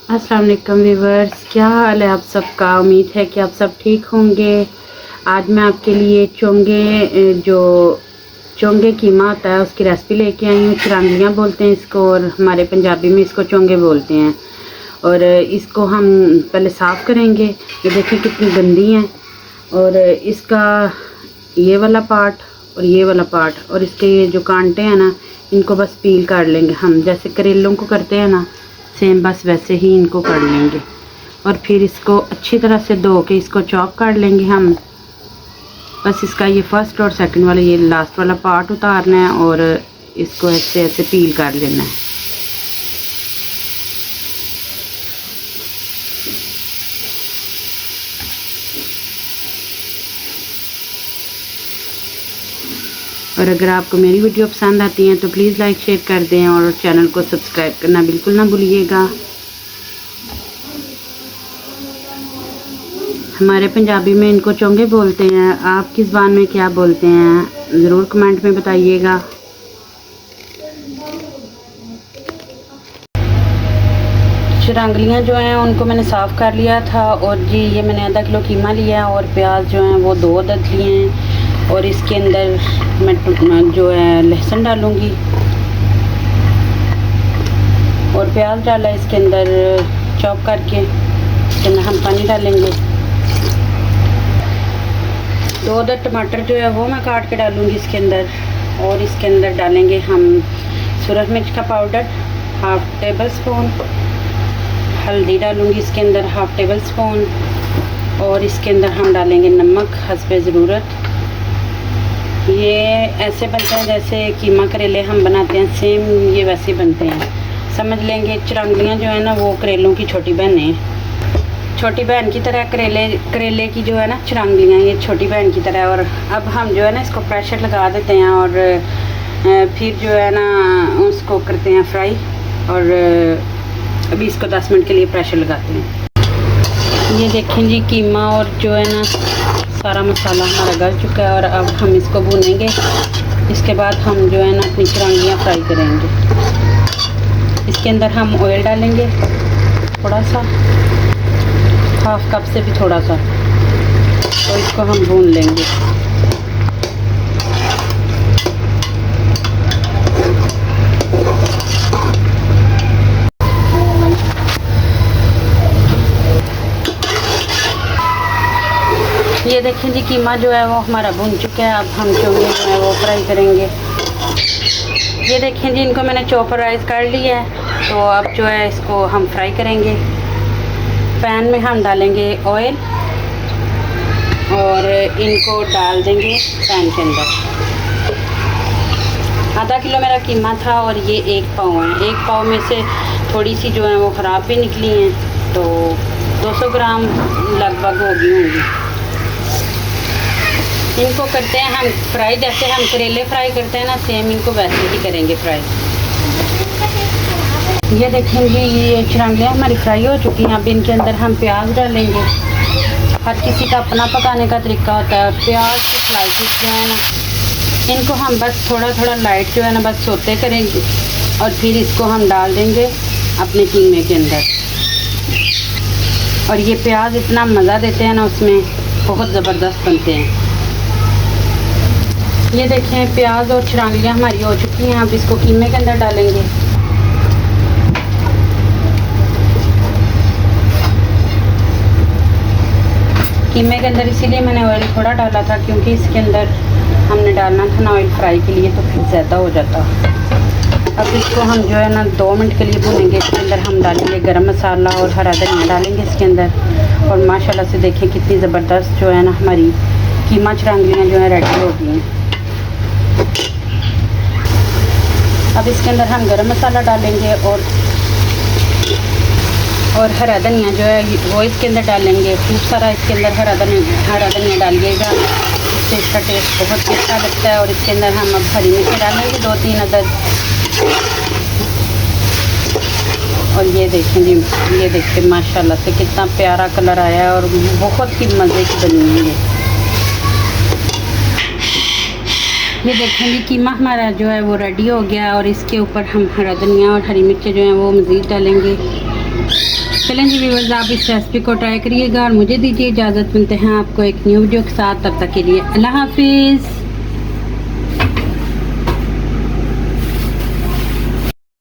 अस्सलाम वालेकुम व्यूवर्स, क्या हाल है आप सबका। उम्मीद है कि आप सब ठीक होंगे। आज मैं आपके लिए चोंगे कीमा होता है उसकी रेसिपी लेके आई हूँ। चिरांगियाँ बोलते हैं इसको और हमारे पंजाबी में इसको चोंगे बोलते हैं। और इसको हम पहले साफ़ करेंगे। ये देखिए कितनी गंदी हैं। और इसका ये वाला पार्ट और ये वाला पार्ट और इसके ये जो कांटे हैं ना, इनको बस पील कर लेंगे हम, जैसे करेलों को करते हैं ना, सेम बस वैसे ही इनको कर लेंगे। और फिर इसको अच्छी तरह से धो के इसको चॉप कर लेंगे हम। बस इसका ये फर्स्ट और सेकंड वाला ये लास्ट वाला पार्ट उतारना है और इसको ऐसे ऐसे पील कर लेना है। और अगर आपको मेरी वीडियो पसंद आती है तो प्लीज़ लाइक शेयर कर दें और चैनल को सब्सक्राइब करना बिल्कुल ना भूलिएगा। हमारे पंजाबी में इनको चोंगे बोलते हैं। आप किस ज़बान में क्या बोलते हैं ज़रूर कमेंट में बताइएगा। चिरांगलियाँ जो हैं उनको मैंने साफ़ कर लिया था। और जी ये मैंने आधा किलो कीमा लिया है और प्याज जो हैं वो 2 अदद लिए हैं। और इसके अंदर मैं जो है लहसुन डालूँगी और प्याज डाला इसके अंदर चॉप करके। इसके अंदर हम पानी डालेंगे। 2 अदद टमाटर जो है वो मैं काट के डालूँगी इसके अंदर। और इसके अंदर डालेंगे हम सुरख मिर्च का पाउडर 1/2 टेबल स्पून। हल्दी डालूँगी इसके अंदर 1/2 टेबल स्पून। और इसके अंदर हम डालेंगे नमक हस्बे ज़रूरत। ये ऐसे बनते हैं जैसे कीमा करेले हम बनाते हैं, सेम ये वैसे बनते हैं, समझ लेंगे। चिरांगलियाँ जो है ना वो करेलों की छोटी बहनें हैं। छोटी बहन की तरह करेले की जो है ना चिरांगलियाँ, ये छोटी बहन की तरह। और अब हम जो है ना इसको प्रेशर लगा देते हैं और फिर जो है ना उसको करते हैं फ्राई। और अभी इसको 10 मिनट के लिए प्रेशर लगाते हैं। ये देखें जी कीमा और जो है ना सारा मसाला हमारा गल चुका है। और अब हम इसको भूनेंगे। इसके बाद हम जो है ना अपनी चिरांगियाँ फ्राई करेंगे। इसके अंदर हम ऑयल डालेंगे थोड़ा सा, 1/2 कप से भी थोड़ा सा, और इसको हम भून लेंगे। ये देखें जी कीमा जो है वो हमारा भून चुका है। अब हम चोंगे जो है वो फ्राई करेंगे। ये देखें जी इनको मैंने चॉपराइज कर लिया है। तो अब जो है इसको हम फ्राई करेंगे। पैन में हम डालेंगे ऑयल और इनको डाल देंगे पैन के अंदर। आधा किलो मेरा कीमा था और ये 1 पाव है। 1 पाव में से थोड़ी सी जो है वो ख़राब भी निकली हैं, तो 200 ग्राम लगभग होगी होंगी। इनको करते हैं हम फ्राई, जैसे हम करेले फ्राई करते हैं ना, सेम इनको वैसे ही करेंगे फ्राई। ये देखेंगे ये चिरांगियाँ हमारी फ्राई हो चुकी हैं। अब इनके अंदर हम प्याज डालेंगे। हर किसी का अपना पकाने का तरीका होता है। प्याज की स्लाइसेस जो है ना, इनको हम बस थोड़ा थोड़ा लाइट जो है ना बस सोते करेंगे और फिर इसको हम डाल देंगे अपने कीमे के अंदर। और ये प्याज इतना मज़ा देते हैं ना, उसमें बहुत ज़बरदस्त बनते हैं। ये देखें प्याज और चिरांगियाँ हमारी हो चुकी हैं। अब इसको कीमे के अंदर डालेंगे। कीमे के अंदर इसीलिए मैंने ऑयल थोड़ा डाला था क्योंकि इसके अंदर हमने डालना था ना ऑयल फ्राई के लिए, तो फिर ज़्यादा हो जाता। अब इसको हम जो है ना 2 मिनट के लिए भूनेंगे। इसके अंदर हम डालेंगे गरम मसाला और हरा धनिया डालेंगे इसके अंदर। और माशाल्लाह से देखिए कितनी ज़बरदस्त जो है ना हमारी कीमा चिरांगियाँ जो है रेडी हो गई हैं। अब इसके अंदर हम गरम मसाला डालेंगे और हरा धनिया जो है वो इसके अंदर डालेंगे। खूब सारा इसके अंदर हरा धनिया डालिएगा, इससे इसका टेस्ट बहुत अच्छा लगता है। और इसके अंदर हम अब हरी मिर्च डालेंगे 2-3 अदद। और ये देखें जी, ये देखिए माशाल्लाह से कितना प्यारा कलर आया है और बहुत ही मज़े की बनी हुई है। ये देखें जी कीमा हमारा जो है वो रेडी हो गया। और इसके ऊपर हम हरा धनिया और हरी मिर्च जो है वो मज़ीद डालेंगे। चलें जी व्यूअर्स, आप इस रेसिपी को ट्राई करिएगा और मुझे दीजिए इजाज़त। मिलते हैं आपको एक न्यू वीडियो के साथ, तब तक के लिए अल्लाह हाफिज़।